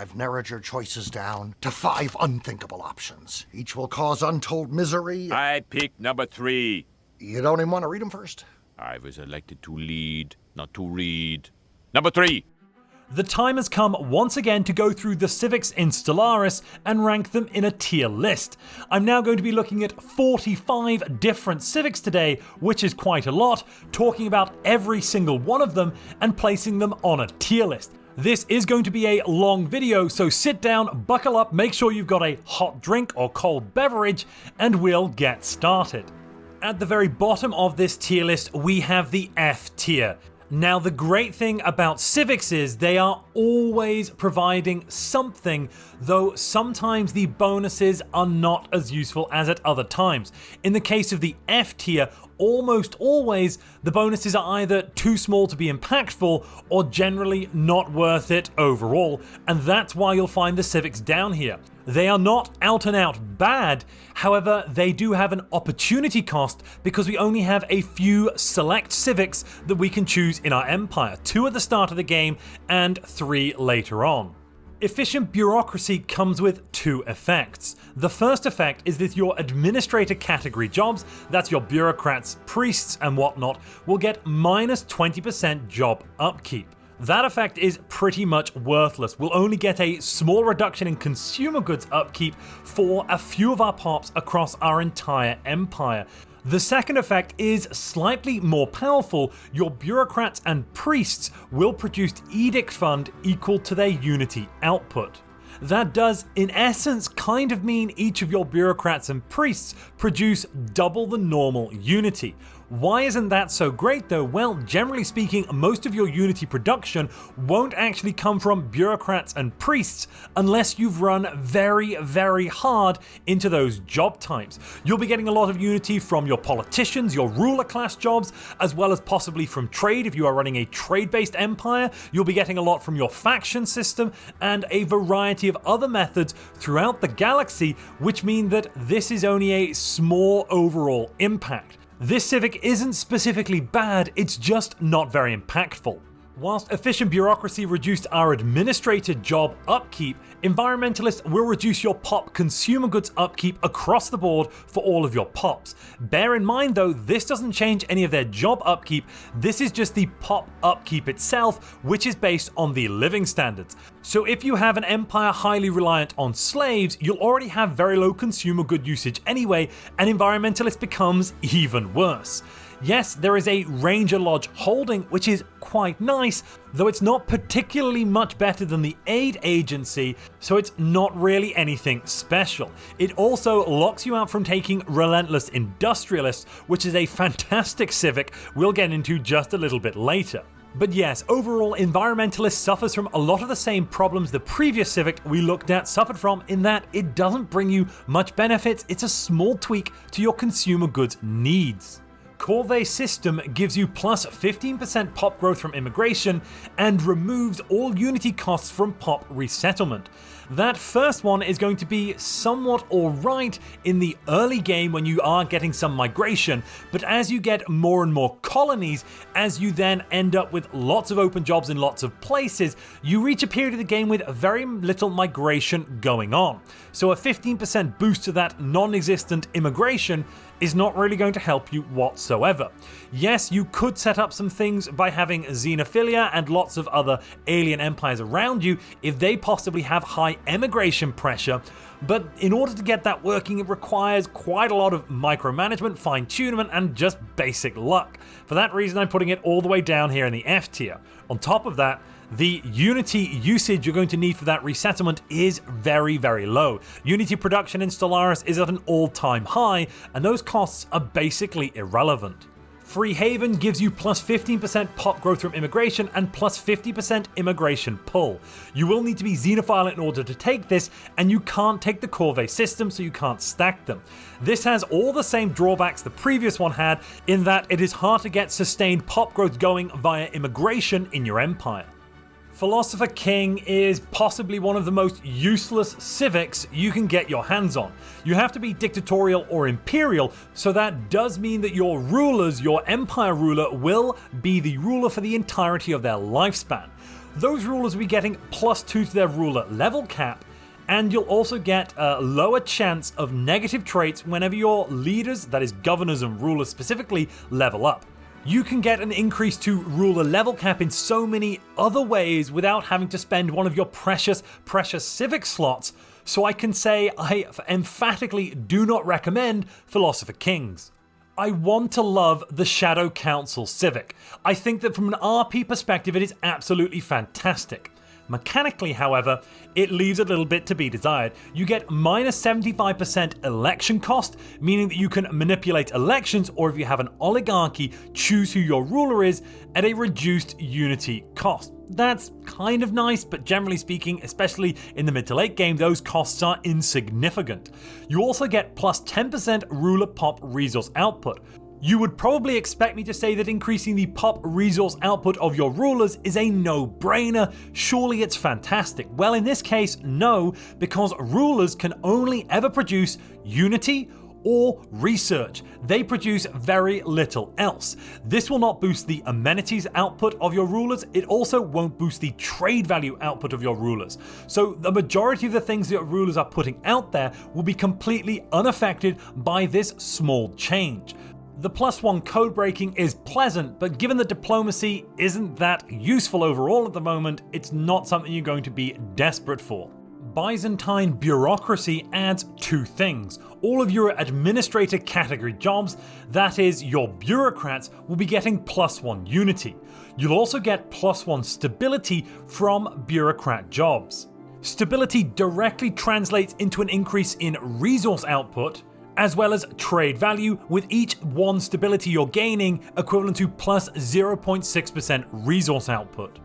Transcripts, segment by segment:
I've narrowed your choices down to 5 unthinkable options. Each will cause untold misery. I picked number 3. You don't even want to read them first? I was elected to lead, not to read. Number 3. The time has come once again to go through the Civics in Stellaris and rank them in a tier list. I'm now going to be looking at 45 different Civics today, which is quite a lot, talking about every single one of them and placing them on a tier list. This is going to be a long video, so sit down, buckle up, make sure you've got a hot drink or cold beverage, and we'll get started. At the very bottom of this tier list, we have the F tier. Now, the great thing about Civics is they are always providing something, though sometimes the bonuses are not as useful as at other times. In the case of the F tier, almost always the bonuses are either too small to be impactful or generally not worth it overall, and that's why you'll find the Civics down here. They are not out and out bad, however they do have an opportunity cost because we only have a few select Civics that we can choose in our empire, 2 at the start of the game and 3 later on. Efficient bureaucracy comes with 2 effects. The first effect is that your administrator category jobs, that's your bureaucrats, priests and whatnot, will get minus 20% job upkeep. That effect is pretty much worthless. We'll only get a small reduction in consumer goods upkeep for a few of our pops across our entire empire. The second effect is slightly more powerful. Your bureaucrats and priests will produce edict fund equal to their unity output. That does, in essence, kind of mean each of your bureaucrats and priests produce double the normal unity. Why isn't that so great though? Well, generally speaking, most of your unity production won't actually come from bureaucrats and priests unless you've run very, very hard into those job types. You'll be getting a lot of unity from your politicians, your ruler class jobs, as well as possibly from trade if you are running a trade-based empire. You'll be getting a lot from your faction system and a variety of other methods throughout the galaxy, which mean that this is only a small overall impact. This Civic isn't specifically bad, it's just not very impactful. Whilst efficient bureaucracy reduced our administrator job upkeep, environmentalists will reduce your pop consumer goods upkeep across the board for all of your pops. Bear in mind though, this doesn't change any of their job upkeep, this is just the pop upkeep itself, which is based on the living standards. So if you have an empire highly reliant on slaves, you'll already have very low consumer good usage anyway, and environmentalist becomes even worse. Yes, there is a Ranger Lodge holding, which is quite nice, though it's not particularly much better than the aid agency, so it's not really anything special. It also locks you out from taking Relentless Industrialist, which is a fantastic Civic we'll get into just a little bit later. But yes, overall, Environmentalist suffers from a lot of the same problems the previous Civic we looked at suffered from, in that it doesn't bring you much benefits, it's a small tweak to your consumer goods needs. Corvée system gives you plus 15% pop growth from immigration and removes all unity costs from pop resettlement. That first one is going to be somewhat alright in the early game when you are getting some migration, but as you get more and more colonies, as you then end up with lots of open jobs in lots of places, you reach a period of the game with very little migration going on. So a 15% boost to that non-existent immigration is not really going to help you whatsoever. Yes, you could set up some things by having xenophilia and lots of other alien empires around you if they possibly have high emigration pressure, but in order to get that working, it requires quite a lot of micromanagement, fine-tunement, and just basic luck. For that reason, I'm putting it all the way down here in the F tier. On top of that, the Unity usage you're going to need for that resettlement is very, very low. Unity production in Stellaris is at an all-time high, and those costs are basically irrelevant. Free Haven gives you plus 15% pop growth from immigration and plus 50% immigration pull. You will need to be xenophile in order to take this, and you can't take the Corvée system, so you can't stack them. This has all the same drawbacks the previous one had, in that it is hard to get sustained pop growth going via immigration in your empire. Philosopher King is possibly one of the most useless civics you can get your hands on. You have to be dictatorial or imperial, so that does mean that your rulers, your empire ruler, will be the ruler for the entirety of their lifespan. Those rulers will be getting +2 to their ruler level cap, and you'll also get a lower chance of negative traits whenever your leaders, that is governors and rulers specifically, level up. You can get an increase to ruler level cap in so many other ways without having to spend one of your precious civic slots, so I can say I emphatically do not recommend Philosopher Kings. I want to love the Shadow Council Civic. I think that from an RP perspective it is absolutely fantastic. Mechanically, however, it leaves a little bit to be desired. You get minus 75% election cost, meaning that you can manipulate elections, or if you have an oligarchy, choose who your ruler is at a reduced unity cost. That's kind of nice, but generally speaking, especially in the mid to late game, those costs are insignificant. You also get plus 10% ruler pop resource output. You would probably expect me to say that increasing the pop resource output of your rulers is a no-brainer. Surely it's fantastic. Well, in this case, no, because rulers can only ever produce unity or research. They produce very little else. This will not boost the amenities output of your rulers. It also won't boost the trade value output of your rulers. So the majority of the things that your rulers are putting out there will be completely unaffected by this small change. The +1 code breaking is pleasant, but given that diplomacy isn't that useful overall at the moment, it's not something you're going to be desperate for. Byzantine bureaucracy adds 2 things. All of your administrator category jobs, that is your bureaucrats, will be getting +1 unity. You'll also get +1 stability from bureaucrat jobs. Stability directly translates into an increase in resource output, as well as trade value, with each 1 stability you're gaining equivalent to plus 0.6% resource output.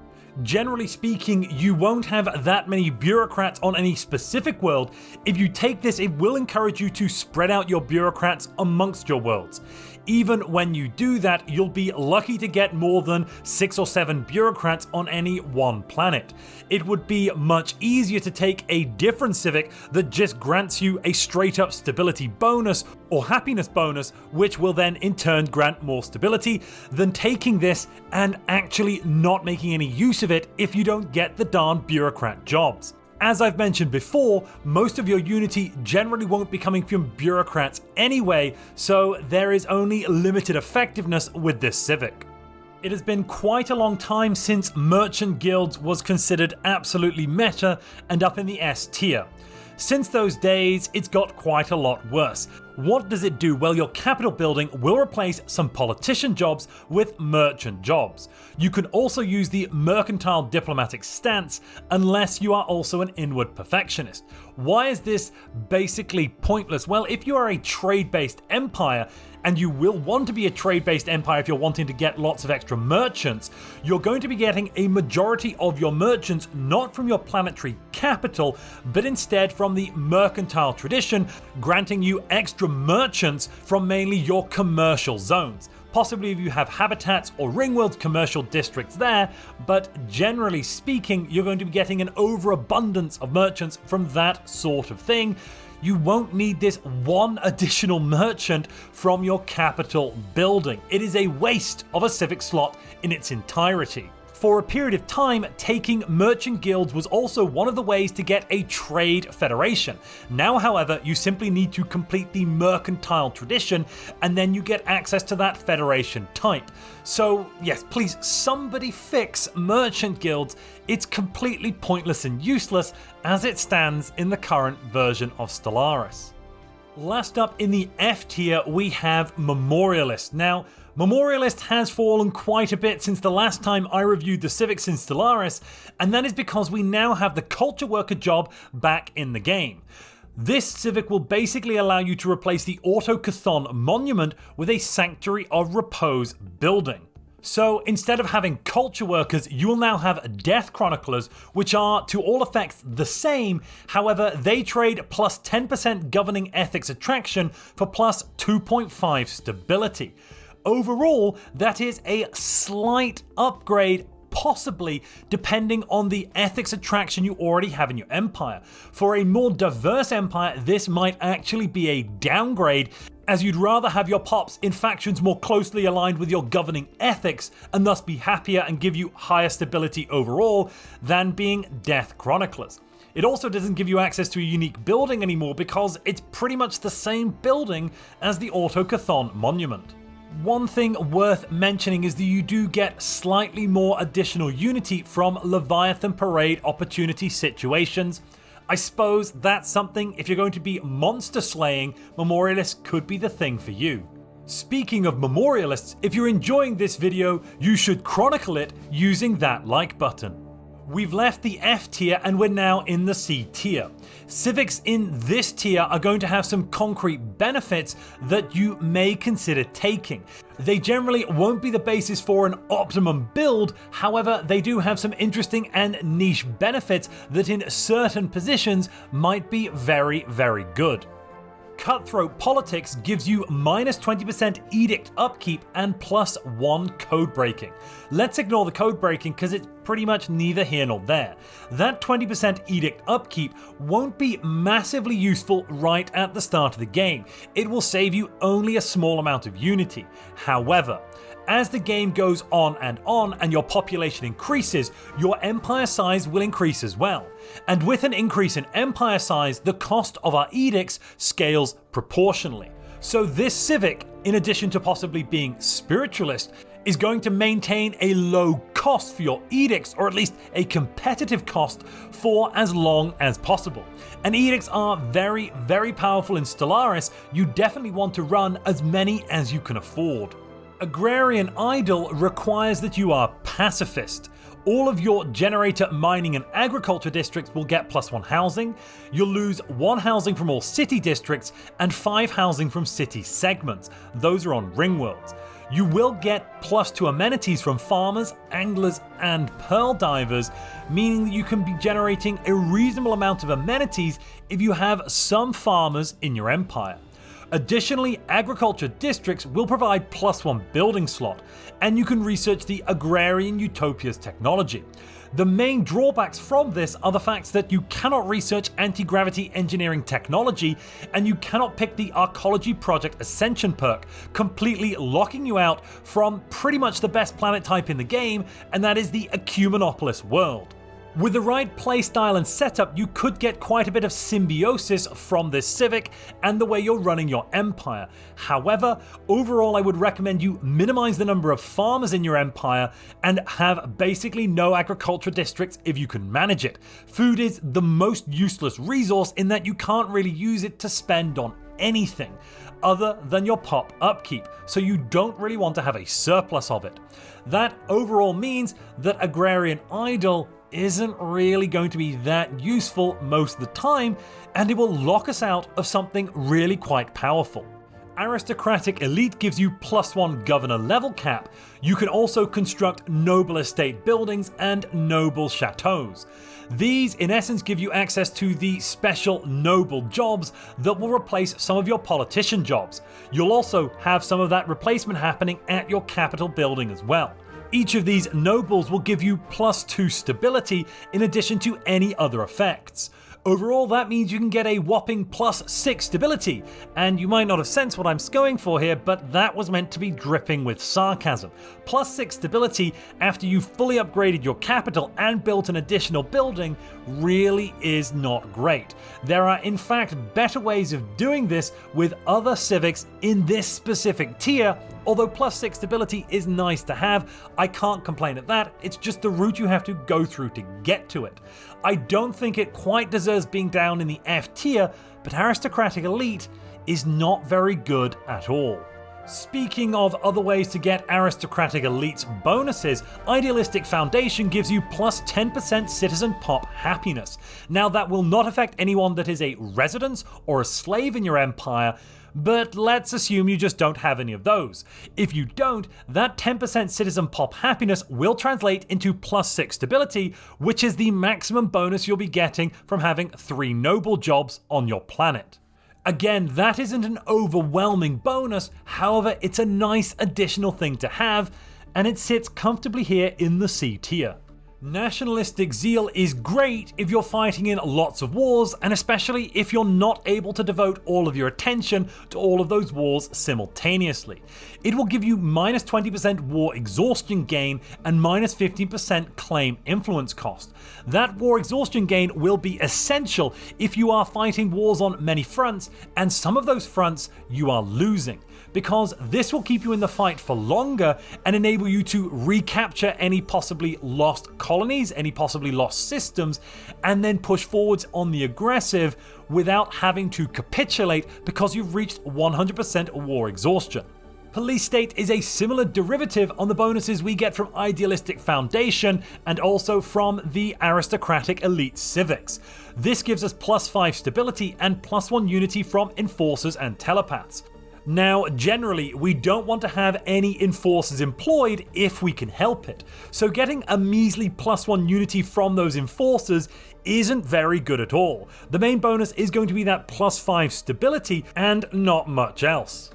Generally speaking, you won't have that many bureaucrats on any specific world. If you take this, it will encourage you to spread out your bureaucrats amongst your worlds. Even when you do that, you'll be lucky to get more than 6 or 7 bureaucrats on any one planet. It would be much easier to take a different civic that just grants you a straight up stability bonus or happiness bonus, which will then in turn grant more stability, than taking this and actually not making any use of it if you don't get the darn bureaucrat jobs. As I've mentioned before, most of your unity generally won't be coming from bureaucrats anyway, so there is only limited effectiveness with this civic. It has been quite a long time since Merchant Guilds was considered absolutely meta and up in the S tier. Since those days, it's got quite a lot worse. What does it do? Well, your capital building will replace some politician jobs with merchant jobs. You can also use the mercantile diplomatic stance unless you are also an inward perfectionist. Why is this basically pointless? Well, if you are a trade-based empire, and you will want to be a trade-based empire if you're wanting to get lots of extra merchants, you're going to be getting a majority of your merchants not from your planetary capital, but instead from the mercantile tradition, granting you extra merchants from mainly your commercial zones. Possibly if you have habitats or ringworld commercial districts there, but generally speaking, you're going to be getting an overabundance of merchants from that sort of thing. You won't need this 1 additional merchant from your capital building. It is a waste of a civic slot in its entirety. For a period of time, taking merchant guilds was also one of the ways to get a trade federation. Now, however, you simply need to complete the mercantile tradition and then you get access to that federation type. So yes, please somebody fix merchant guilds. It's completely pointless and useless as it stands in the current version of Stellaris. Last up in the F tier, we have Memorialist. Now, Memorialist has fallen quite a bit since the last time I reviewed the Civics in Stellaris, and that is because we now have the Culture Worker job back in the game. This civic will basically allow you to replace the Auto-Chthon Monument with a Sanctuary of Repose building. So instead of having culture workers, you will now have death chroniclers, which are to all effects the same. However, they trade plus 10% governing ethics attraction for plus 2.5 stability. Overall, that is a slight upgrade possibly depending on the ethics attraction you already have in your empire. For a more diverse empire, this might actually be a downgrade, as you'd rather have your pops in factions more closely aligned with your governing ethics and thus be happier and give you higher stability overall than being Death Chroniclers. It also doesn't give you access to a unique building anymore because it's pretty much the same building as the Autochthon monument. One thing worth mentioning is that you do get slightly more additional unity from Leviathan Parade opportunity situations. I suppose that's something, if you're going to be monster slaying, Memorialists could be the thing for you. Speaking of Memorialists, if you're enjoying this video, you should chronicle it using that like button. We've left the F tier and we're now in the C tier. Civics in this tier are going to have some concrete benefits that you may consider taking. They generally won't be the basis for an optimum build, however they do have some interesting and niche benefits that in certain positions might be very, very good. Cutthroat Politics gives you minus 20% edict upkeep and plus 1 code breaking. Let's ignore the code breaking because it's pretty much neither here nor there. That 20% edict upkeep won't be massively useful right at the start of the game. It will save you only a small amount of unity. However, as the game goes on and your population increases, your empire size will increase as well. And with an increase in empire size, the cost of our edicts scales proportionally. So this Civic, in addition to possibly being spiritualist, is going to maintain a low cost for your edicts, or at least a competitive cost for as long as possible. And edicts are very, very powerful in Stellaris. You definitely want to run as many as you can afford. Agrarian Idol requires that you are pacifist. All of your generator, mining and agriculture districts will get +1 housing. You'll lose 1 housing from all city districts and 5 housing from city segments. Those are on ring worlds. You will get +2 amenities from farmers, anglers and pearl divers, meaning that you can be generating a reasonable amount of amenities if you have some farmers in your empire. Additionally, agriculture districts will provide +1 building slot, and you can research the Agrarian Utopia's technology. The main drawbacks from this are the fact that you cannot research anti-gravity engineering technology, and you cannot pick the Arcology Project Ascension perk, completely locking you out from pretty much the best planet type in the game, and that is the Ecumenopolis world. With the right playstyle and setup, you could get quite a bit of symbiosis from this Civic and the way you're running your empire. However, overall I would recommend you minimize the number of farmers in your empire and have basically no agriculture districts if you can manage it. Food is the most useless resource in that you can't really use it to spend on anything other than your pop upkeep, so you don't really want to have a surplus of it. That overall means that Agrarian Idol isn't really going to be that useful most of the time, and it will lock us out of something really quite powerful. Aristocratic Elite gives you +1 governor level cap. You can also construct noble estate buildings and noble chateaus. These in essence give you access to the special noble jobs that will replace some of your politician jobs. You'll also have some of that replacement happening at your capital building as well. Each of these nobles will give you +2 stability in addition to any other effects. Overall, that means you can get a whopping +6 stability, and you might not have sensed what I'm going for here, but that was meant to be dripping with sarcasm. +6 stability after you've fully upgraded your capital and built an additional building really is not great. There are in fact better ways of doing this with other civics in this specific tier. Although +6 stability is nice to have, I can't complain at that, it's just the route you have to go through to get to it. I don't think it quite deserves being down in the F tier, but Aristocratic Elite is not very good at all. Speaking of other ways to get Aristocratic Elite's bonuses, Idealistic Foundation gives you +10% citizen pop happiness. Now that will not affect anyone that is a resident or a slave in your empire, but let's assume you just don't have any of those. If you don't, that 10% citizen pop happiness will translate into +6 stability, which is the maximum bonus you'll be getting from having 3 noble jobs on your planet. Again, that isn't an overwhelming bonus, however, it's a nice additional thing to have, and it sits comfortably here in the C tier. Nationalistic zeal is great if you're fighting in lots of wars, and especially if you're not able to devote all of your attention to all of those wars simultaneously. It will give you minus 20% war exhaustion gain and minus 15% claim influence cost. That war exhaustion gain will be essential if you are fighting wars on many fronts, and some of those fronts you are losing, because this will keep you in the fight for longer and enable you to recapture any possibly lost colonies, any possibly lost systems, and then push forwards on the aggressive without having to capitulate because you've reached 100% war exhaustion. Police State is a similar derivative on the bonuses we get from Idealistic Foundation and also from the Aristocratic Elite Civics. This gives us +5 stability and +1 unity from Enforcers and Telepaths. Now, generally, we don't want to have any enforcers employed if we can help it, so getting a measly +1 unity from those enforcers isn't very good at all. The main bonus is going to be that +5 stability and not much else.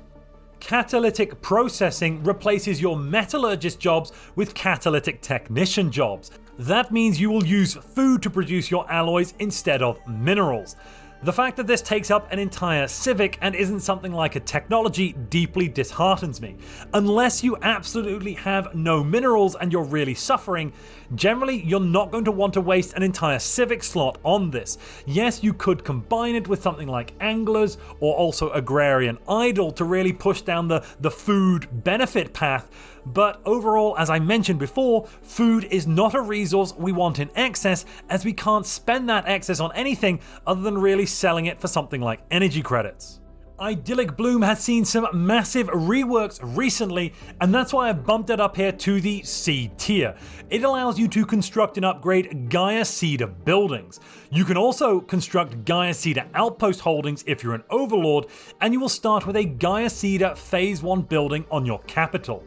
Catalytic processing replaces your metallurgist jobs with catalytic technician jobs. That means you will use food to produce your alloys instead of minerals. The fact that this takes up an entire Civic and isn't something like a technology deeply disheartens me. Unless you absolutely have no minerals and you're really suffering, generally you're not going to want to waste an entire Civic slot on this. Yes, you could combine it with something like Anglers or also Agrarian Idle to really push down the food benefit path, but overall, as I mentioned before, food is not a resource we want in excess, as we can't spend that excess on anything other than really selling it for something like energy credits. Idyllic Bloom has seen some massive reworks recently, and that's why I bumped it up here to the C tier. It allows you to construct and upgrade Gaia Cedar buildings. You can also construct Gaia Cedar outpost holdings if you're an overlord, and you will start with a Gaia Cedar Phase 1 building on your capital.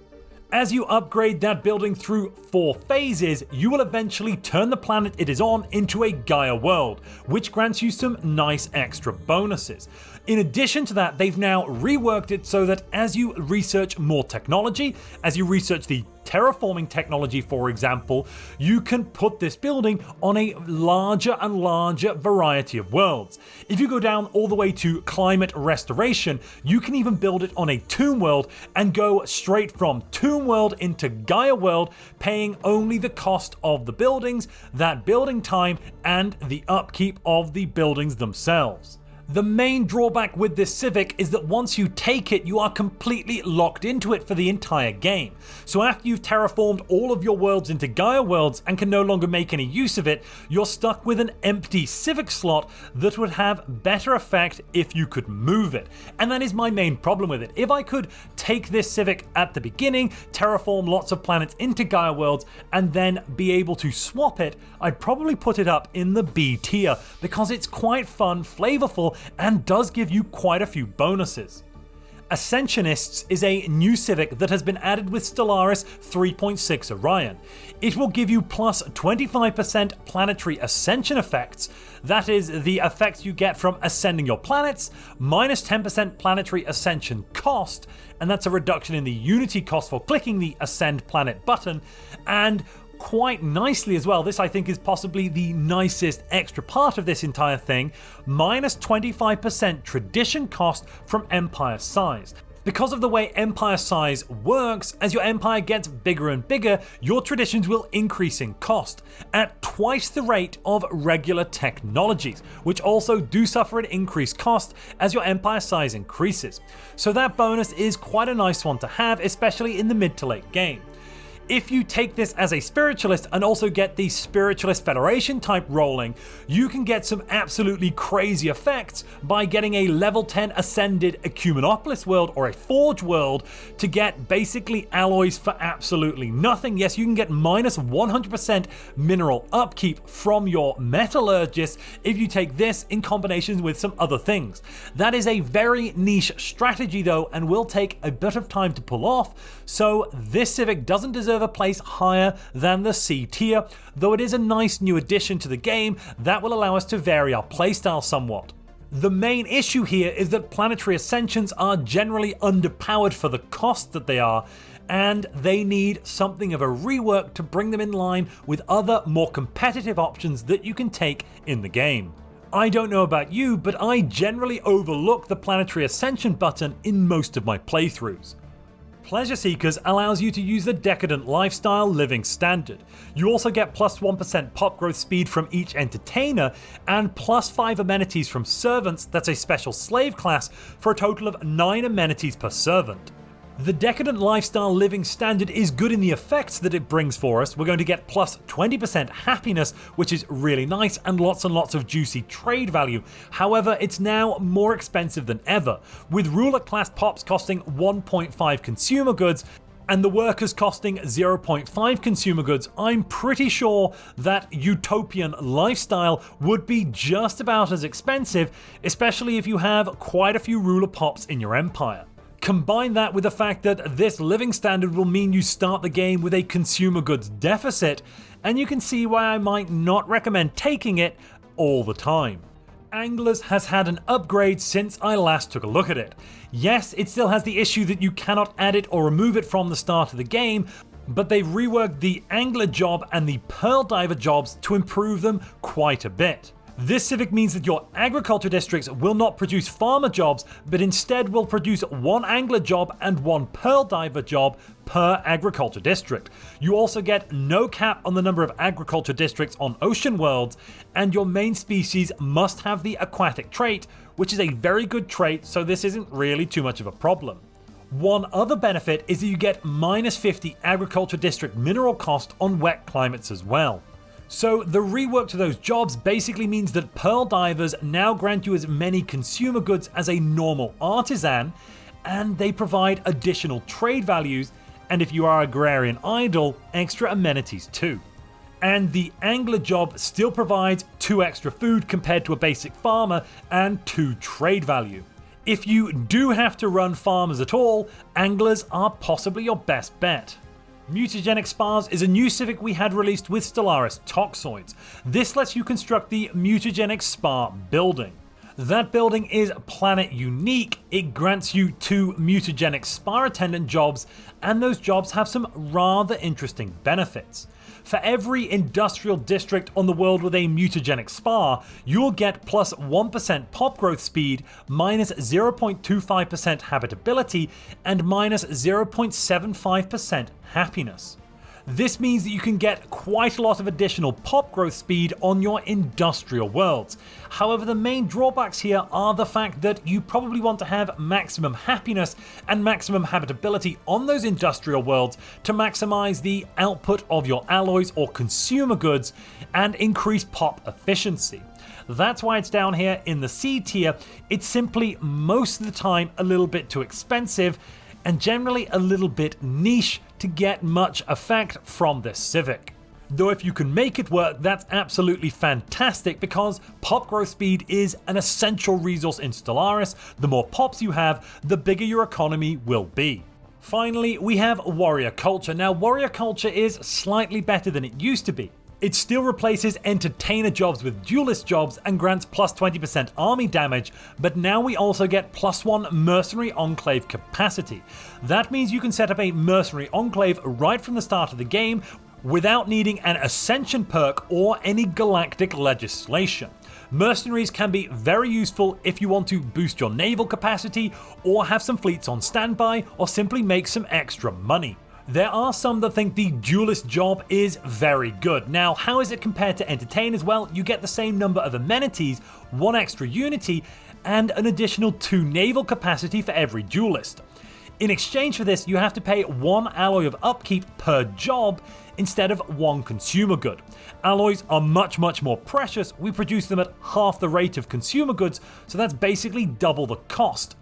As you upgrade that building through 4 phases, you will eventually turn the planet it is on into a Gaia world, which grants you some nice extra bonuses. In addition to that, they've now reworked it so that as you research more technology, as you research the terraforming technology, for example, you can put this building on a larger and larger variety of worlds. If you go down all the way to climate restoration, you can even build it on a tomb world and go straight from tomb world into Gaia world, paying only the cost of the buildings, that building time, and the upkeep of the buildings themselves. The main drawback with this Civic is that once you take it, you are completely locked into it for the entire game. So after you've terraformed all of your worlds into Gaia worlds and can no longer make any use of it, you're stuck with an empty Civic slot that would have better effect if you could move it. And that is my main problem with it. If I could take this Civic at the beginning, terraform lots of planets into Gaia worlds, and then be able to swap it, I'd probably put it up in the B tier because it's quite fun, flavorful, and does give you quite a few bonuses. Ascensionists is a new Civic that has been added with Stellaris 3.6 Orion. It will give you plus 25% planetary ascension effects. That is the effects you get from ascending your planets, minus 10% planetary ascension cost, and that's a reduction in the unity cost for clicking the Ascend Planet button, and quite nicely as well, this I think is possibly the nicest extra part of this entire thing, minus 25% tradition cost from empire size. Because of the way empire size works, as your empire gets bigger and bigger, your traditions will increase in cost at twice the rate of regular technologies, which also do suffer an increased cost as your empire size increases. So that bonus is quite a nice one to have, especially in the mid to late game. If you take this as a Spiritualist and also get the Spiritualist Federation type rolling, you can get some absolutely crazy effects by getting a level 10 Ascended Ecumenopolis world or a Forge world to get basically alloys for absolutely nothing. Yes, you can get minus 100% mineral upkeep from your Metallurgist if you take this in combinations with some other things. That is a very niche strategy though, and will take a bit of time to pull off, so this Civic doesn't deserve a place higher than the C tier, though it is a nice new addition to the game that will allow us to vary our playstyle somewhat. The main issue here is that planetary ascensions are generally underpowered for the cost that they are, and they need something of a rework to bring them in line with other more competitive options that you can take in the game. I don't know about you, but I generally overlook the Planetary Ascension button in most of my playthroughs. Pleasure Seekers allows you to use the Decadent Lifestyle Living Standard. You also get plus 1% pop growth speed from each entertainer and plus 5 amenities from servants, that's a special slave class, for a total of 9 amenities per servant. The Decadent Lifestyle Living Standard is good in the effects that it brings for us. We're going to get plus 20% happiness, which is really nice, and lots of juicy trade value. However, it's now more expensive than ever, with ruler class pops costing 1.5 consumer goods and the workers costing 0.5 consumer goods. I'm pretty sure that Utopian Lifestyle would be just about as expensive, especially if you have quite a few ruler pops in your empire. Combine that with the fact that this living standard will mean you start the game with a consumer goods deficit, and you can see why I might not recommend taking it all the time. Anglers has had an upgrade since I last took a look at it. Yes, it still has the issue that you cannot add it or remove it from the start of the game, but they've reworked the Angler job and the Pearl Diver jobs to improve them quite a bit. This Civic means that your agriculture districts will not produce farmer jobs, but instead will produce 1 angler job and 1 pearl diver job per agriculture district. You also get no cap on the number of agriculture districts on ocean worlds, and your main species must have the aquatic trait, which is a very good trait, so this isn't really too much of a problem. One other benefit is that you get minus 50 agriculture district mineral cost on wet climates as well. So the rework to those jobs basically means that Pearl Divers now grant you as many consumer goods as a normal artisan, and they provide additional trade values, and if you are agrarian idle, extra amenities too. And the Angler job still provides 2 extra food compared to a basic farmer and 2 trade value. If you do have to run farmers at all, Anglers are possibly your best bet. Mutagenic Spars is a new Civic we had released with Stellaris Toxoids. This lets you construct the Mutagenic Spar building. That building is planet unique. It grants you 2 mutagenic Spar attendant jobs, and those jobs have some rather interesting benefits. For every industrial district on the world with a mutagenic spar, you'll get plus 1% pop growth speed, minus 0.25% habitability, and minus 0.75% happiness. This means that you can get quite a lot of additional pop growth speed on your industrial worlds. However, the main drawbacks here are the fact that you probably want to have maximum happiness and maximum habitability on those industrial worlds to maximize the output of your alloys or consumer goods and increase pop efficiency. That's why it's down here in the C tier. It's simply most of the time a little bit too expensive and generally a little bit niche to get much effect from this Civic. Though if you can make it work, that's absolutely fantastic because pop growth speed is an essential resource in Stellaris. The more pops you have, the bigger your economy will be. Finally, we have Warrior Culture. Now, Warrior Culture is slightly better than it used to be. It still replaces entertainer jobs with duelist jobs and grants plus 20% army damage, but now we also get plus 1 mercenary enclave capacity. That means you can set up a mercenary enclave right from the start of the game without needing an ascension perk or any galactic legislation. Mercenaries can be very useful if you want to boost your naval capacity or have some fleets on standby or simply make some extra money. There are some that think the duelist job is very good. Now, how is it compared to entertainers? Well, you get the same number of amenities, 1 extra unity, and an additional 2 naval capacity for every duelist. In exchange for this, you have to pay 1 alloy of upkeep per job instead of 1 consumer good. Alloys are much more precious. We produce them at half the rate of consumer goods, so that's basically double the cost.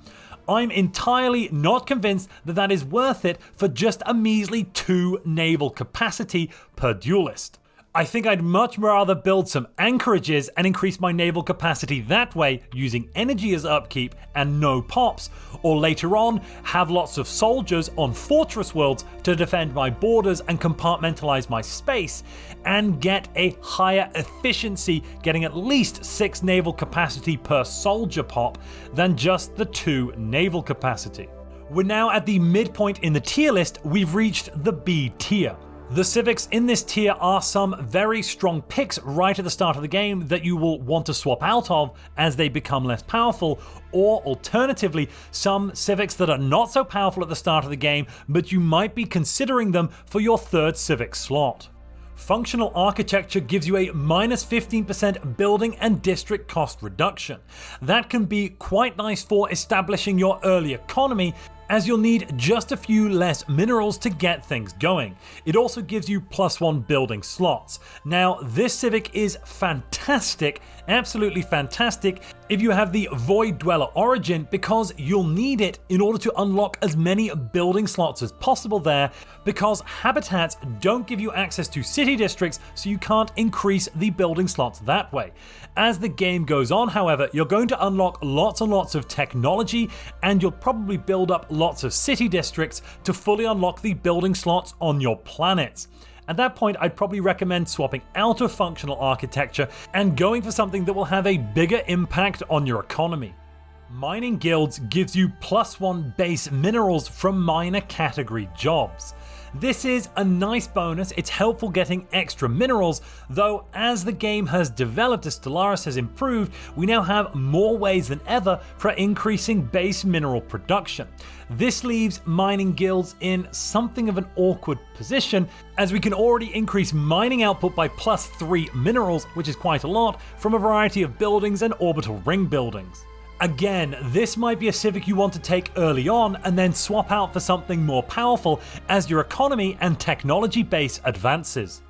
I'm entirely not convinced that that is worth it for just a measly 2 naval capacity per duelist. I think I'd much rather build some anchorages and increase my naval capacity that way using energy as upkeep and no pops, or later on have lots of soldiers on fortress worlds to defend my borders and compartmentalize my space and get a higher efficiency, getting at least 6 naval capacity per soldier pop than just the 2 naval capacity. We're now at the midpoint in the tier list. We've reached the B tier. The Civics in this tier are some very strong picks right at the start of the game that you will want to swap out of as they become less powerful, or alternatively, some Civics that are not so powerful at the start of the game, but you might be considering them for your third Civic slot. Functional architecture gives you a minus 15% building and district cost reduction. That can be quite nice for establishing your early economy, as you'll need just a few less minerals to get things going. It also gives you +1 building slots. Now, this Civic is fantastic, absolutely fantastic, if you have the Void Dweller origin, because you'll need it in order to unlock as many building slots as possible there, because habitats don't give you access to city districts, so you can't increase the building slots that way. As the game goes on, however, you're going to unlock lots and lots of technology, and you'll probably build up lots of city districts to fully unlock the building slots on your planets. At that point, I'd probably recommend swapping out of functional architecture and going for something that will have a bigger impact on your economy. Mining guilds gives you +1 base minerals from miner category jobs. This is a nice bonus. It's helpful getting extra minerals, though as the game has developed, as Stellaris has improved, we now have more ways than ever for increasing base mineral production. This leaves mining guilds in something of an awkward position, as we can already increase mining output by +3 minerals, which is quite a lot, from a variety of buildings and orbital ring buildings. Again, this might be a Civic you want to take early on and then swap out for something more powerful as your economy and technology base advances.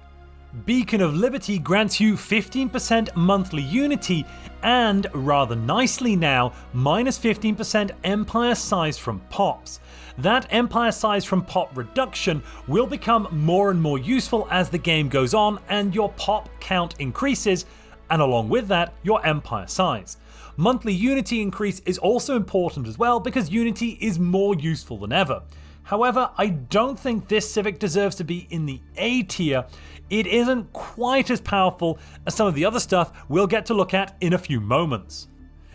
Beacon of Liberty grants you 15% monthly unity and, rather nicely now, minus 15% empire size from pops. That empire size from pop reduction will become more and more useful as the game goes on and your pop count increases, and along with that, your empire size. Monthly unity increase is also important as well, because unity is more useful than ever. However, I don't think this Civic deserves to be in the A tier. It isn't quite as powerful as some of the other stuff we'll get to look at in a few moments.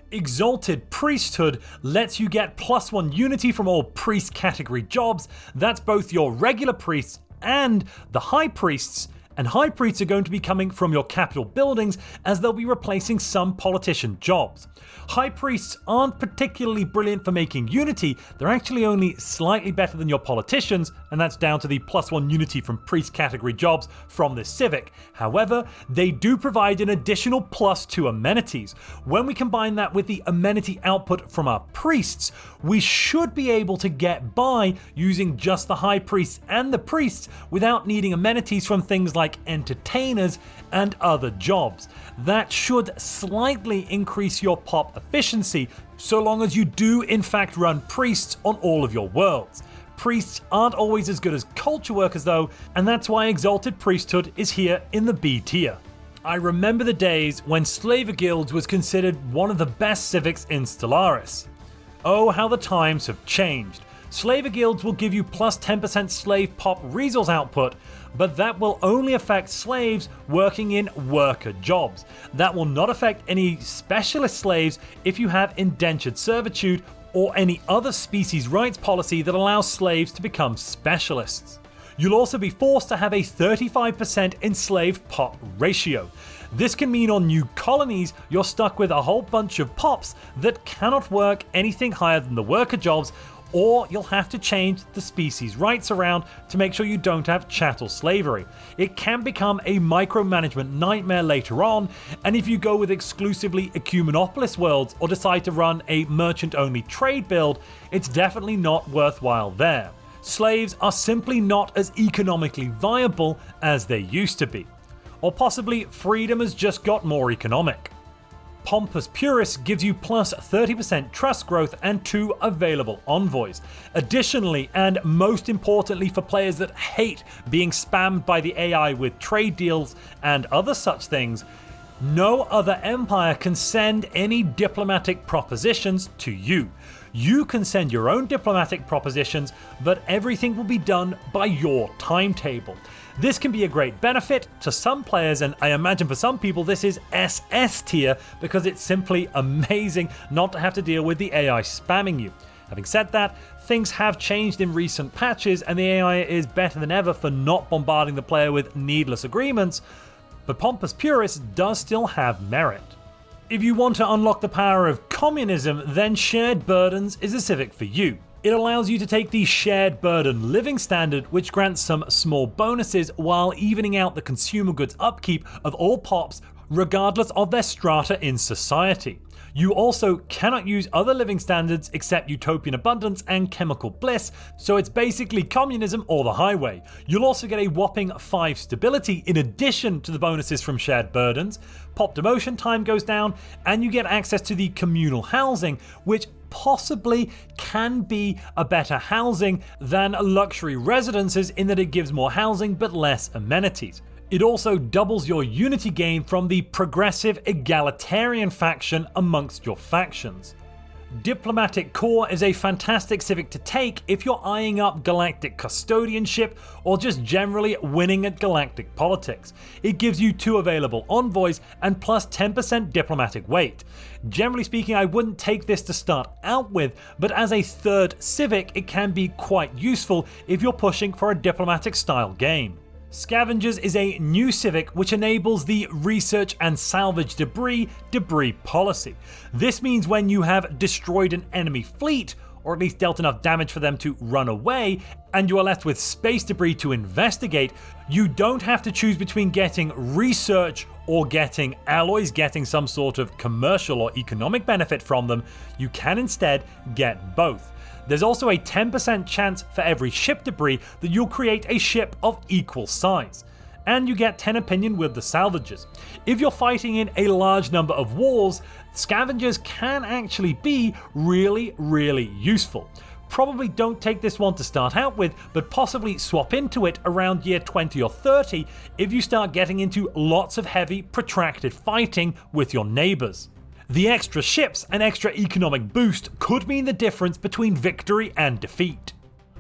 Exalted Priesthood lets you get +1 unity from all priest category jobs. That's both your regular priests and the high priests, and high priests are going to be coming from your capital buildings, as they'll be replacing some politician jobs. High priests aren't particularly brilliant for making unity. They're actually only slightly better than your politicians, and that's down to the +1 unity from priest category jobs from this Civic. However, they do provide an additional +2 amenities. When we combine that with the amenity output from our priests, we should be able to get by using just the high priests and the priests without needing amenities from things like entertainers and other jobs. That should slightly increase your pop efficiency, so long as you do in fact run priests on all of your worlds. Priests aren't always as good as culture workers though, and that's why Exalted Priesthood is here in the B tier. I remember the days when Slaver Guilds was considered one of the best civics in Stellaris. Oh, how the times have changed. Slaver Guilds will give you +10% slave pop resource output, but that will only affect slaves working in worker jobs. That will not affect any specialist slaves if you have indentured servitude or any other species rights policy that allows slaves to become specialists. You'll also be forced to have a 35% enslaved pop ratio. This can mean on new colonies, you're stuck with a whole bunch of pops that cannot work anything higher than the worker jobs, or you'll have to change the species rights around to make sure you don't have chattel slavery. It can become a micromanagement nightmare later on, and if you go with exclusively Ecumenopolis worlds or decide to run a merchant-only trade build, it's definitely not worthwhile there. Slaves are simply not as economically viable as they used to be. Or possibly freedom has just got more economic. Pompous Purist gives you +30% trust growth and 2 available envoys. Additionally, and most importantly for players that hate being spammed by the AI with trade deals and other such things, no other empire can send any diplomatic propositions to you. You can send your own diplomatic propositions, but everything will be done by your timetable. This can be a great benefit to some players, and I imagine for some people this is SS tier because it's simply amazing not to have to deal with the AI spamming you. Having said that, things have changed in recent patches and the AI is better than ever for not bombarding the player with needless agreements, but Pompous Purist does still have merit. If you want to unlock the power of communism, then Shared Burdens is a Civic for you. It allows you to take the Shared Burden Living Standard, which grants some small bonuses while evening out the consumer goods upkeep of all pops regardless of their strata in society. You also cannot use other living standards except Utopian Abundance and Chemical Bliss, so it's basically communism or the highway. You'll also get a whopping 5 stability in addition to the bonuses from Shared Burdens, pop demotion time goes down, and you get access to the communal housing, which possibly can be a better housing than luxury residences in that it gives more housing but less amenities. It also doubles your unity gain from the progressive egalitarian faction amongst your factions. Diplomatic Corps is a fantastic Civic to take if you're eyeing up galactic custodianship or just generally winning at galactic politics. It gives you 2 available envoys and plus 10% diplomatic weight. Generally speaking, I wouldn't take this to start out with, but as a 3rd Civic it can be quite useful if you're pushing for a diplomatic style game. Scavengers is a new Civic which enables the research and salvage debris policy. This means when you have destroyed an enemy fleet, or at least dealt enough damage for them to run away, and you are left with space debris to investigate, you don't have to choose between getting research or getting alloys, getting some sort of commercial or economic benefit from them. You can instead get both. There's also a 10% chance for every ship debris that you'll create a ship of equal size. And you get 10 opinion with the salvages. If you're fighting in a large number of wars, scavengers can actually be really useful. Probably don't take this one to start out with, but possibly swap into it around year 20 or 30 if you start getting into lots of heavy, protracted fighting with your neighbours. The extra ships and extra economic boost could mean the difference between victory and defeat.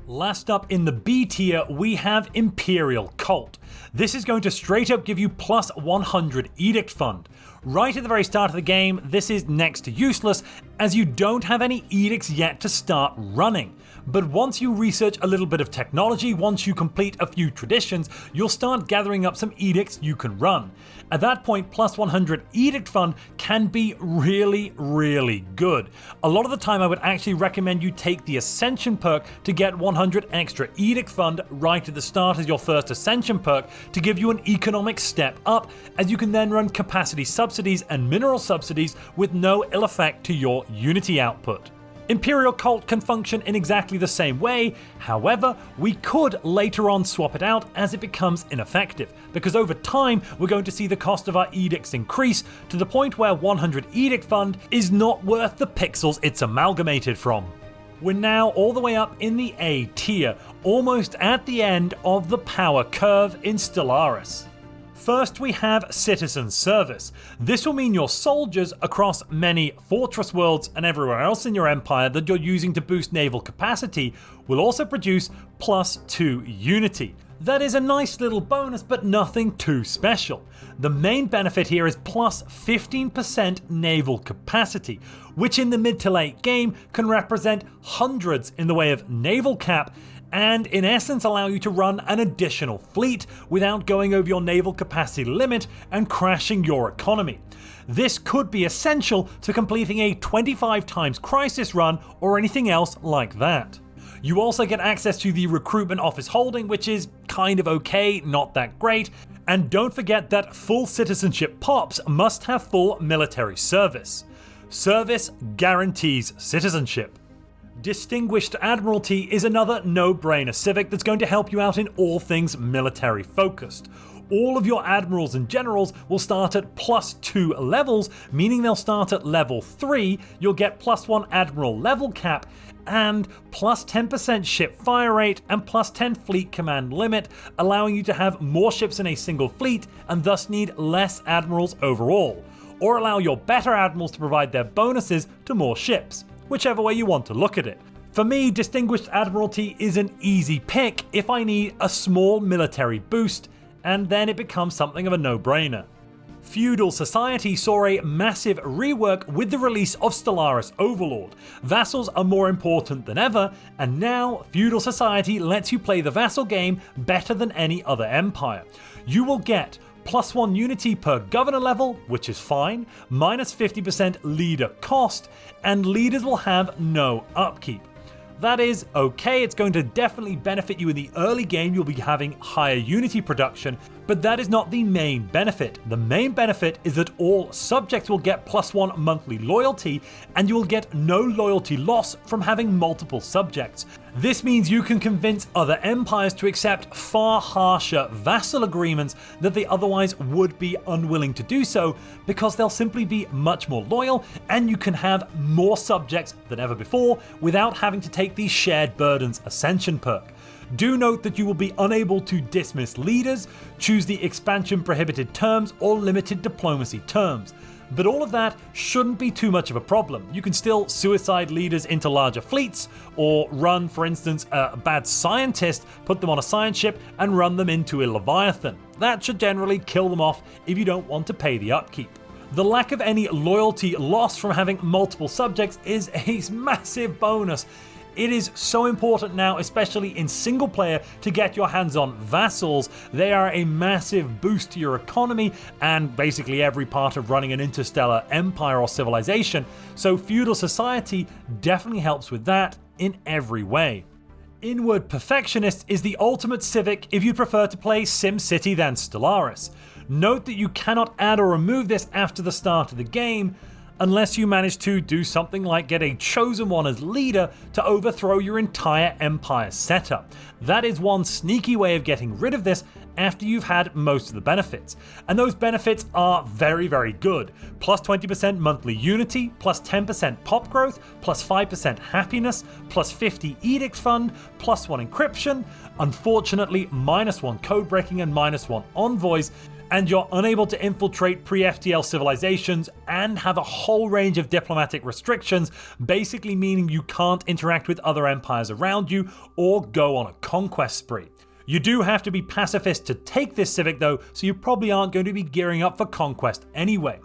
Last up in the B tier, we have Imperial Cult. This is going to straight up give you plus 100 Edict Fund. Right at the very start of the game, this is next to useless as you don't have any edicts yet to start running. But once you research a little bit of technology, once you complete a few traditions, you'll start gathering up some edicts you can run. At that point, plus 100 Edict Fund can be really good. A lot of the time I would actually recommend you take the Ascension perk to get 100 extra Edict Fund right at the start as your first Ascension perk to give you an economic step up, as you can then run capacity subsidies and mineral subsidies with no ill effect to your Unity output. Imperial Cult can function in exactly the same way, however, we could later on swap it out as it becomes ineffective, because over time we're going to see the cost of our edicts increase to the point where 100 Edict Fund is not worth the pixels it's amalgamated from. We're now all the way up in the A tier, almost at the end of the power curve in Stellaris. First, we have Citizen Service. This will mean your soldiers across many fortress worlds and everywhere else in your empire that you're using to boost naval capacity will also produce plus 2 Unity. That is a nice little bonus, but nothing too special. The main benefit here is plus 15% naval capacity, which in the mid to late game can represent hundreds in the way of naval cap, and in essence allow you to run an additional fleet without going over your naval capacity limit and crashing your economy. This could be essential to completing a 25 times crisis run or anything else like that. You also get access to the recruitment office holding, which is kind of okay, not that great, and don't forget that full citizenship pops must have full military service. Service guarantees citizenship. Distinguished Admiralty is another no-brainer Civic that's going to help you out in all things military focused. All of your admirals and generals will start at plus 2 levels, meaning they'll start at level 3, you'll get plus 1 admiral level cap, and plus 10% ship fire rate and plus 10 fleet command limit, allowing you to have more ships in a single fleet and thus need less admirals overall, or allow your better admirals to provide their bonuses to more ships. Whichever way you want to look at it. For me, Distinguished Admiralty is an easy pick if I need a small military boost, and then it becomes something of a no-brainer. Feudal society saw a massive rework with the release of Stellaris Overlord. Vassals are more important than ever, and now feudal society lets you play the vassal game better than any other empire. You will get +1 unity per governor level, which is fine, minus 50% leader cost, and leaders will have no upkeep. That is okay, it's going to definitely benefit you in the early game, you'll be having higher unity production, but that is not the main benefit. The main benefit is that all subjects will get +1 monthly loyalty, and you will get no loyalty loss from having multiple subjects. This means you can convince other empires to accept far harsher vassal agreements that they otherwise would be unwilling to do so, because they'll simply be much more loyal, and you can have more subjects than ever before without having to take the shared burdens ascension perk. Do note that you will be unable to dismiss leaders, choose the expansion prohibited terms or limited diplomacy terms. But all of that shouldn't be too much of a problem. You can still suicide leaders into larger fleets, or run, for instance, a bad scientist, put them on a science ship and run them into a Leviathan. That should generally kill them off if you don't want to pay the upkeep. The lack of any loyalty loss from having multiple subjects is a massive bonus. It is so important now, especially in single player, to get your hands on vassals. They are a massive boost to your economy and basically every part of running an interstellar empire or civilization, so feudal society definitely helps with that in every way. Inward Perfectionist is the ultimate civic if you prefer to play SimCity than Stellaris. Note that you cannot add or remove this after the start of the game, unless you manage to do something like get a chosen one as leader to overthrow your entire empire setup. That is one sneaky way of getting rid of this after you've had most of the benefits. And those benefits are very, very good. Plus 20% monthly unity, plus 10% pop growth, plus 5% happiness, plus 50 edict fund, plus 1 encryption, unfortunately -1 code breaking and -1 envoys, and you're unable to infiltrate pre-FTL civilizations and have a whole range of diplomatic restrictions, basically meaning you can't interact with other empires around you or go on a conquest spree. You do have to be pacifist to take this civic though, so you probably aren't going to be gearing up for conquest anyway.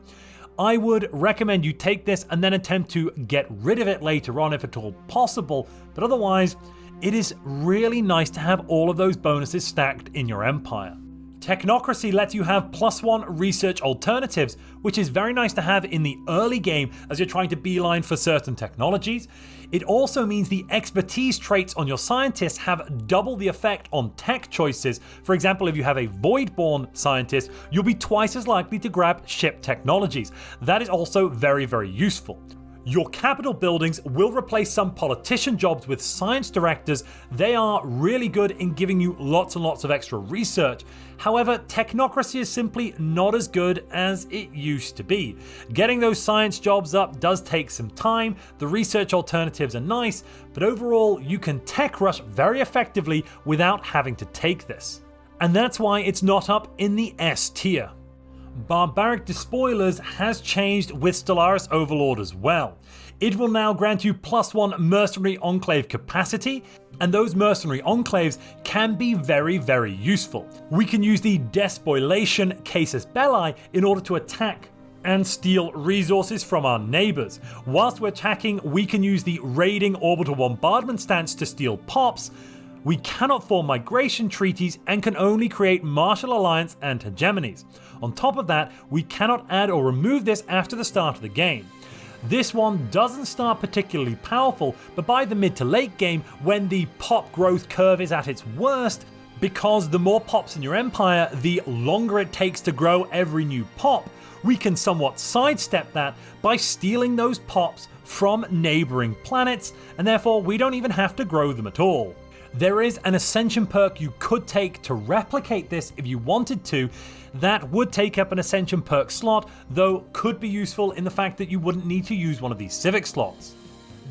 I would recommend you take this and then attempt to get rid of it later on if at all possible, but otherwise, it is really nice to have all of those bonuses stacked in your empire. Technocracy lets you have +1 research alternatives, which is very nice to have in the early game as you're trying to beeline for certain technologies. It also means the expertise traits on your scientists have double the effect on tech choices. For example, if you have a Voidborn scientist, you'll be twice as likely to grab ship technologies. That is also very, very useful. Your capital buildings will replace some politician jobs with science directors. They are really good in giving you lots and lots of extra research. However, technocracy is simply not as good as it used to be. Getting those science jobs up does take some time, the research alternatives are nice, but overall you can tech rush very effectively without having to take this. And that's why it's not up in the S tier. Barbaric Despoilers has changed with Stellaris Overlord as well. It will now grant you +1 mercenary enclave capacity, and those mercenary enclaves can be very, very useful. We can use the Despoilation Casus Belli in order to attack and steal resources from our neighbours. Whilst we're attacking, we can use the Raiding Orbital Bombardment stance to steal pops. We cannot form migration treaties and can only create martial alliance and hegemonies. On top of that, we cannot add or remove this after the start of the game. This one doesn't start particularly powerful, but by the mid to late game, when the pop growth curve is at its worst, because the more pops in your empire, the longer it takes to grow every new pop, we can somewhat sidestep that by stealing those pops from neighbouring planets, and therefore we don't even have to grow them at all. There is an Ascension perk you could take to replicate this if you wanted to. That would take up an Ascension perk slot, though could be useful in the fact that you wouldn't need to use one of these Civic slots.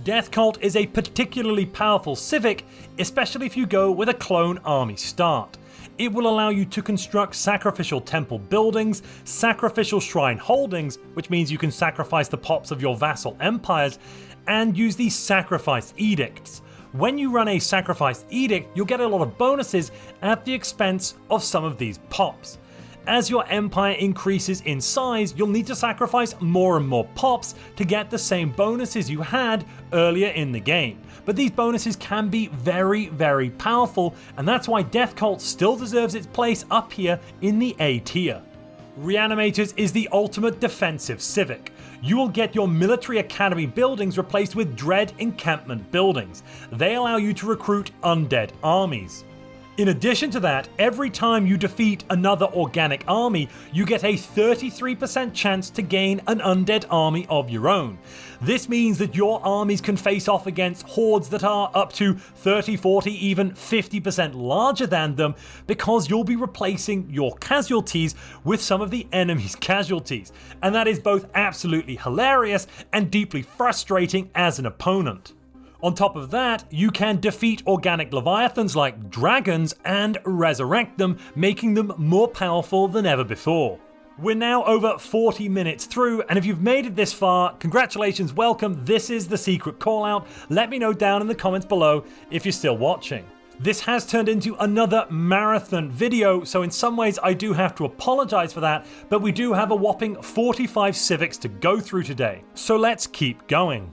Death Cult is a particularly powerful Civic, especially if you go with a clone army start. It will allow you to construct sacrificial temple buildings, sacrificial shrine holdings, which means you can sacrifice the pops of your vassal empires, and use these sacrifice edicts. When you run a sacrifice edict, you'll get a lot of bonuses at the expense of some of these pops. As your empire increases in size, you'll need to sacrifice more and more pops to get the same bonuses you had earlier in the game. But these bonuses can be very, very powerful, and that's why Death Cult still deserves its place up here in the A tier. Reanimators is the ultimate defensive civic. You will get your military academy buildings replaced with dread encampment buildings. They allow you to recruit undead armies. In addition to that, every time you defeat another organic army, you get a 33% chance to gain an undead army of your own. This means that your armies can face off against hordes that are up to 30, 40, even 50% larger than them, because you'll be replacing your casualties with some of the enemy's casualties. And that is both absolutely hilarious and deeply frustrating as an opponent. On top of that, you can defeat organic leviathans like dragons and resurrect them, making them more powerful than ever before. We're now over 40 minutes through, and if you've made it this far, congratulations, welcome. This is the secret call out. Let me know down in the comments below if you're still watching. This has turned into another marathon video, so in some ways I do have to apologize for that, but we do have a whopping 45 civics to go through today. So let's keep going.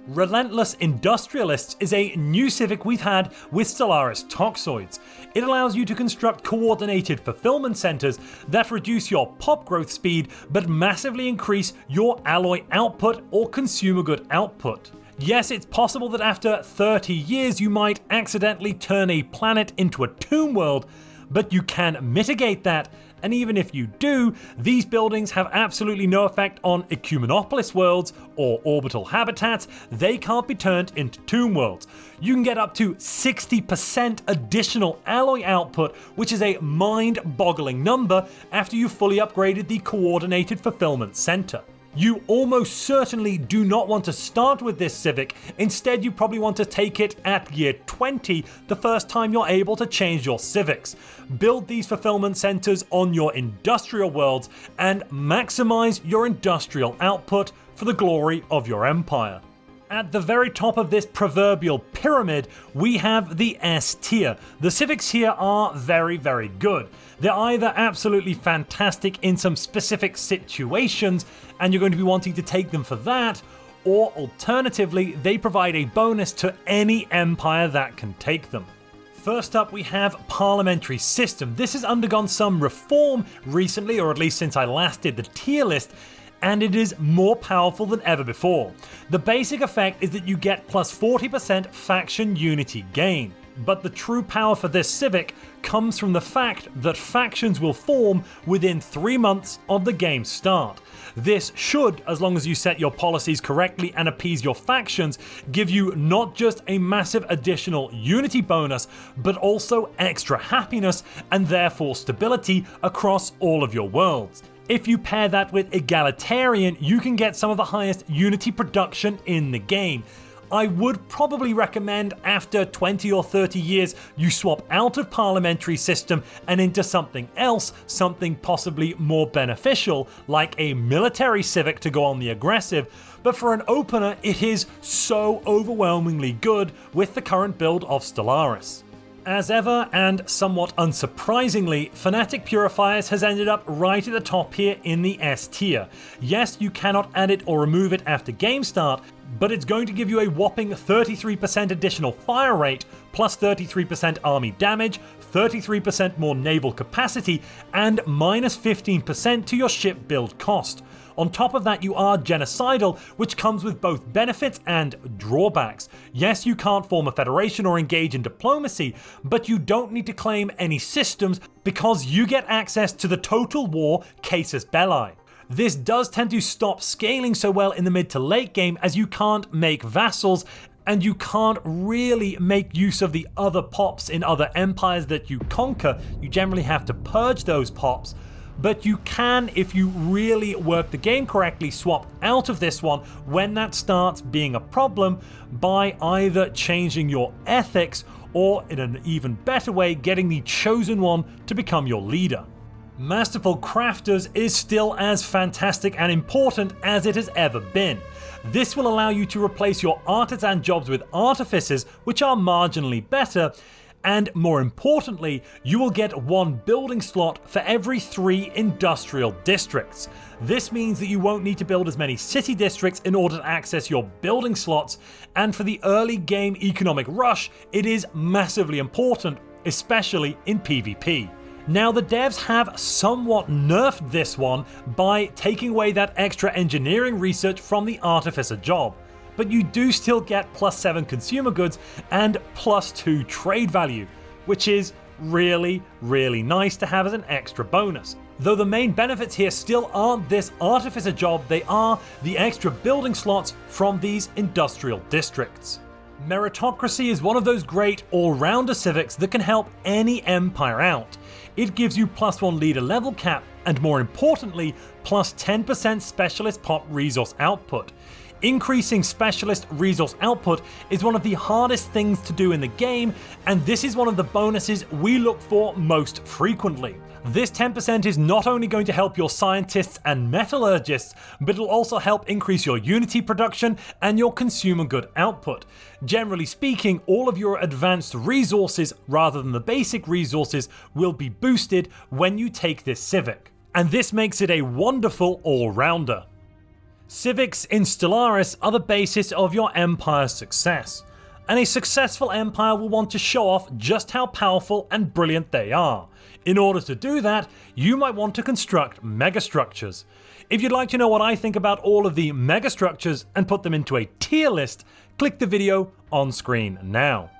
Relentless Industrialists is a new civic we've had with Stellaris Toxoids. It allows you to construct coordinated fulfillment centers that reduce your pop growth speed but massively increase your alloy output or consumer good output. Yes, it's possible that after 30 years you might accidentally turn a planet into a tomb world, but you can mitigate that. And even if you do, these buildings have absolutely no effect on Ecumenopolis worlds or orbital habitats. They can't be turned into tomb worlds. You can get up to 60% additional alloy output, which is a mind-boggling number after you've fully upgraded the Coordinated Fulfillment Center. You almost certainly do not want to start with this civic. Instead, you probably want to take it at year 20, the first time you're able to change your civics. Build these fulfillment centers on your industrial worlds and maximize your industrial output for the glory of your empire. At the very top of this proverbial pyramid, we have the S tier. The civics here are very, very good. They're either absolutely fantastic in some specific situations, and you're going to be wanting to take them for that, or alternatively, they provide a bonus to any empire that can take them. First up, we have Parliamentary System. This has undergone some reform recently, or at least since I last did the tier list, and it is more powerful than ever before. The basic effect is that you get plus 40% faction unity gain. But the true power for this civic comes from the fact that factions will form within 3 months of the game's start. This should, as long as you set your policies correctly and appease your factions, give you not just a massive additional unity bonus, but also extra happiness and therefore stability across all of your worlds. If you pair that with egalitarian, you can get some of the highest unity production in the game. I would probably recommend after 20 or 30 years you swap out of Parliamentary System and into something else, something possibly more beneficial, like a military civic to go on the aggressive. But for an opener, it is so overwhelmingly good with the current build of Stellaris. As ever, and somewhat unsurprisingly, Fanatic Purifiers has ended up right at the top here in the S tier. Yes, you cannot add it or remove it after game start, but it's going to give you a whopping 33% additional fire rate, plus 33% army damage, 33% more naval capacity, and minus 15% to your ship build cost. On top of that, you are genocidal, which comes with both benefits and drawbacks. Yes, you can't form a federation or engage in diplomacy, but you don't need to claim any systems because you get access to the Total War Casus Belli. This does tend to stop scaling so well in the mid to late game, as you can't make vassals and you can't really make use of the other pops in other empires that you conquer. You generally have to purge those pops. But you can, if you really work the game correctly, swap out of this one when that starts being a problem by either changing your ethics or, in an even better way, getting the chosen one to become your leader. Masterful Crafters is still as fantastic and important as it has ever been. This will allow you to replace your artisan jobs with artificers, which are marginally better, and more importantly, you will get 1 building slot for every 3 industrial districts. This means that you won't need to build as many city districts in order to access your building slots, and for the early game economic rush, it is massively important, especially in PvP. Now, the devs have somewhat nerfed this one by taking away that extra engineering research from the artificer job, but you do still get +7 consumer goods and +2 trade value, which is really nice to have as an extra bonus. Though the main benefits here still aren't this artificer job, they are the extra building slots from these industrial districts. Meritocracy is one of those great all-rounder civics that can help any empire out. It gives you +1 leader level cap, and more importantly, +10% specialist pop resource output. Increasing specialist resource output is one of the hardest things to do in the game, and this is one of the bonuses we look for most frequently. This 10% is not only going to help your scientists and metallurgists, but it'll also help increase your Unity production and your consumer good output. Generally speaking, all of your advanced resources, rather than the basic resources, will be boosted when you take this civic. And this makes it a wonderful all-rounder. Civics in Stellaris are the basis of your empire's success, and a successful empire will want to show off just how powerful and brilliant they are. In order to do that, you might want to construct megastructures. If you'd like to know what I think about all of the megastructures and put them into a tier list, click the video on screen now.